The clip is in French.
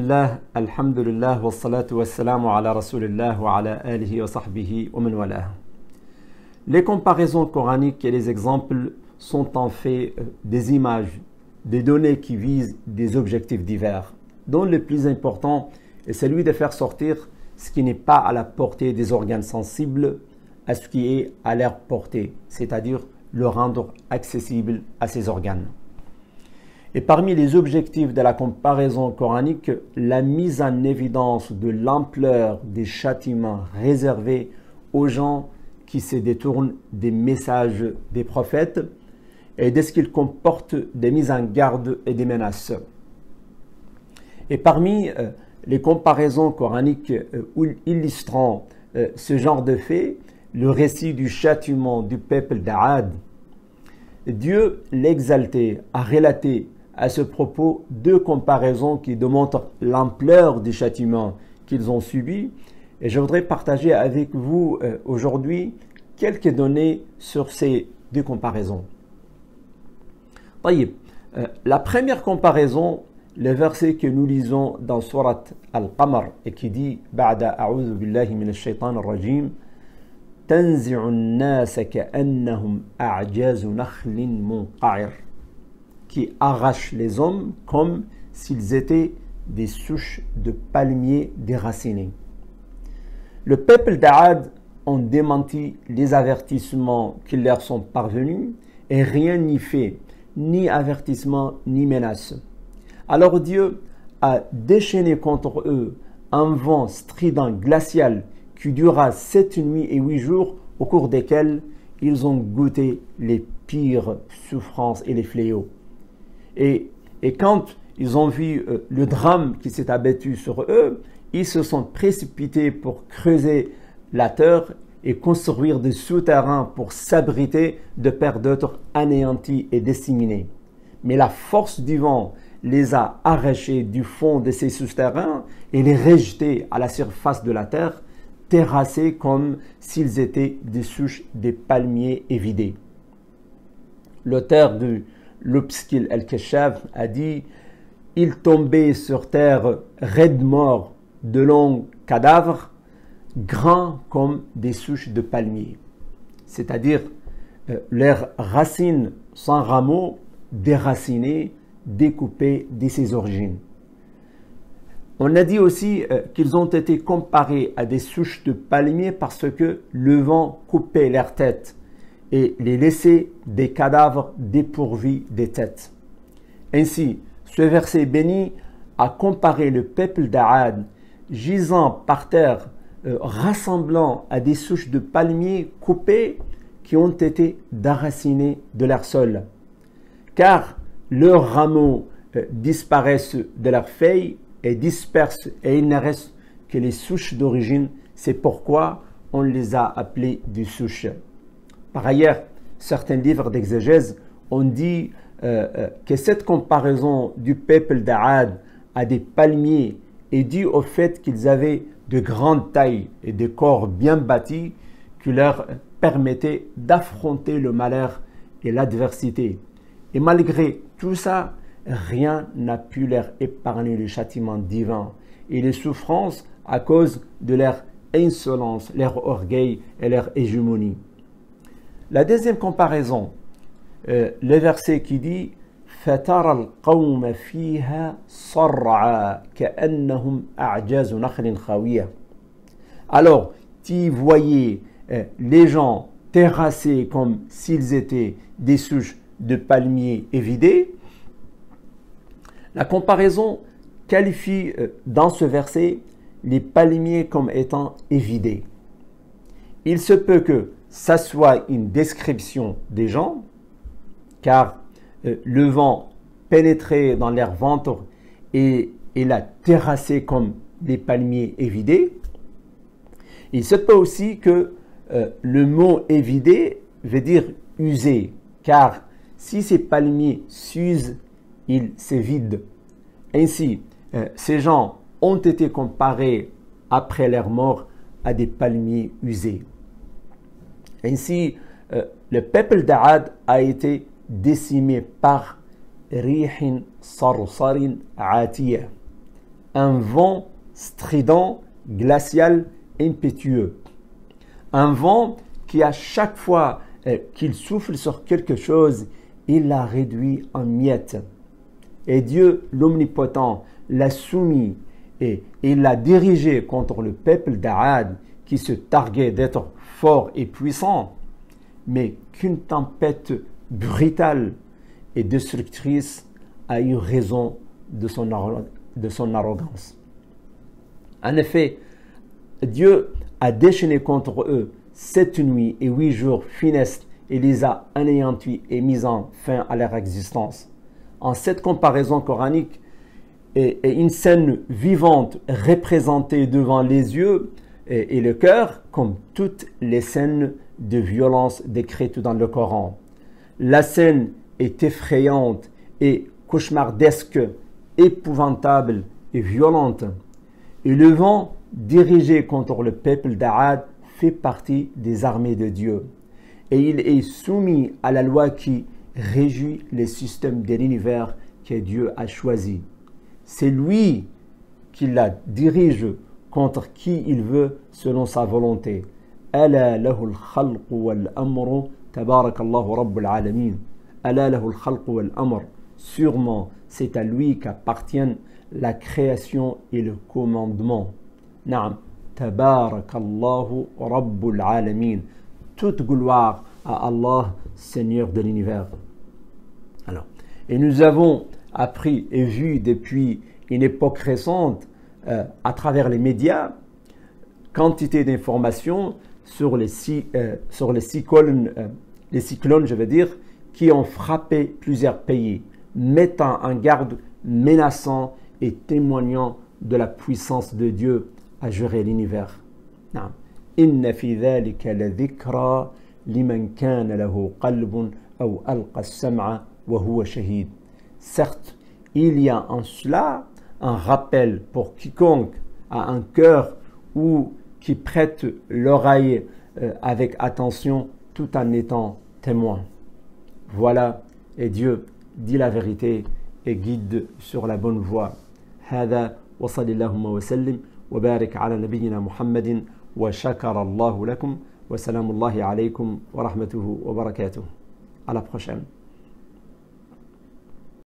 Bismillah, alhamdulillah, wa salatu wa salamu ala rasulillah wa ala alihi wa sahbihi wa man walah. Les comparaisons coraniques et les exemples sont en fait des images, des données qui visent des objectifs divers, dont le plus important est celui de faire sortir ce qui n'est pas à la portée des organes sensibles à ce qui est à leur portée, c'est-à-dire le rendre accessible à ces organes. Et parmi les objectifs de la comparaison coranique, la mise en évidence de l'ampleur des châtiments réservés aux gens qui se détournent des messages des prophètes et de ce qu'ils comportent des mises en garde et des menaces. Et parmi les comparaisons coraniques illustrant ce genre de faits, le récit du châtiment du peuple d'Aad, Dieu l'exalté a relaté à ce propos deux comparaisons qui démontrent l'ampleur du châtiment qu'ils ont subi. Et je voudrais partager avec vous aujourd'hui quelques données sur ces deux comparaisons. La première comparaison, le verset que nous lisons dans Surat Al-Qamar et qui dit « Ba'da a'udhu billahi minash shaitan ar-rajim » تنزع الناس كأنهم أعجاز نخل منقعر, qui arrache les hommes comme s'ils étaient des souches de palmiers déracinés. Le peuple d'Aad ont démenti les avertissements qui leur sont parvenus et rien n'y fait, ni avertissement ni menace. Alors Dieu a déchaîné contre eux un vent strident glacial qui dura 7 nuits et 8 jours, au cours desquels ils ont goûté les pires souffrances et les fléaux. Et quand ils ont vu le drame qui s'est abattu sur eux, ils se sont précipités pour creuser la terre et construire des souterrains pour s'abriter de peurs d'autres anéantis et disséminés. Mais la force du vent les a arrachés du fond de ces souterrains et les rejetés à la surface de la terre, terrassés comme s'ils étaient des souches des palmiers évidés. L'auteur de l'Obskil al-Kashaf a dit « Il tombait sur terre raide mort de longs cadavres, grands comme des souches de palmiers. » C'est-à-dire leurs racines sans rameaux, déracinées, découpées de ses origines. On a dit aussi qu'ils ont été comparés à des souches de palmiers parce que le vent coupait leurs têtes et les laissait des cadavres dépourvus des têtes. Ainsi, ce verset béni a comparé le peuple d'Aad gisant par terre, rassemblant à des souches de palmiers coupées qui ont été déracinées de leur sol. Car leurs rameaux disparaissent de leurs feuilles et dispersent et il ne reste que les souches d'origine. C'est pourquoi on les a appelés des souches. Par ailleurs, certains livres d'exégèse ont dit que cette comparaison du peuple d'Aad à des palmiers est due au fait qu'ils avaient de grandes tailles et des corps bien bâtis qui leur permettaient d'affronter le malheur et l'adversité. Et malgré tout ça, rien n'a pu leur épargner le châtiment divin et les souffrances à cause de leur insolence, leur orgueil et leur hégémonie. La deuxième comparaison, le verset qui dit فَتَرَى الْقَوْمَ فِيهَا صَرَّعًا كَأَنَّهُمْ أَعْجَازُ نَخْلٍ خَاوِيَةٍ. Alors, tu voyais les gens terrassés comme s'ils étaient des souches de palmiers évidés. La comparaison qualifie dans ce verset les palmiers comme étant évidés. Il se peut que ça soit une description des gens, car le vent pénétrait dans leur ventre et l'a terrassé comme des palmiers évidés. Il se peut aussi que le mot évidé veut dire usé, car si ces palmiers s'usent, ils se vident. Ainsi, ces gens ont été comparés après leur mort à des palmiers usés. Ainsi, le peuple d'Aad a été décimé par rihin sarsarin atiya, un vent strident, glacial, impétueux. Un vent qui, à chaque fois qu'il souffle sur quelque chose, il la réduit en miettes. Et Dieu, l'Omnipotent, l'a soumis et il l'a dirigé contre le peuple d'Aad qui se targuait d'être fort et puissant, mais qu'une tempête brutale et destructrice a eu raison de son arrogance. En effet, Dieu a déchaîné contre eux 7 nuits et 8 jours funestes et les a anéantis et mis en fin à leur existence. En cette comparaison coranique est une scène vivante représentée devant les yeux et le cœur, comme toutes les scènes de violence décrites dans le Coran. La scène est effrayante et cauchemardesque, épouvantable et violente. Et le vent dirigé contre le peuple d'Aad fait partie des armées de Dieu. Et il est soumis à la loi qui régit les systèmes de l'univers que Dieu a choisi. C'est lui qui la dirige contre qui il veut selon sa volonté. Ala lahu al-khalq wal-amru tabarakallahu rabbul alamin. Ala lahu al-khalq wal-amr. Sûrement, c'est à lui qu'appartiennent la création et le commandement. Naam. Tabarakallahu rabbul alamin. Toute gloire à Allah, Seigneur de l'univers. Alors, et nous avons appris et vu depuis une époque récente, à travers les médias, quantité d'informations sur les cyclones, je veux dire, qui ont frappé plusieurs pays, mettant en garde, menaçant et témoignant de la puissance de Dieu à gérer l'univers. Inna fi dhalika la dhikra liman kana lahu qalbun aw alqa as-sam'a wa huwa shahid. Certes, il y a en cela un rappel pour quiconque a un cœur ou qui prête l'oreille avec attention tout en étant témoin. Voilà, et Dieu dit la vérité et guide sur la bonne voie. هذا وصلى اللهم وسلم وبارك على نبينا محمد وشكر الله لكم وسلام الله عليكم ورحمته وبركاته. À la prochaine.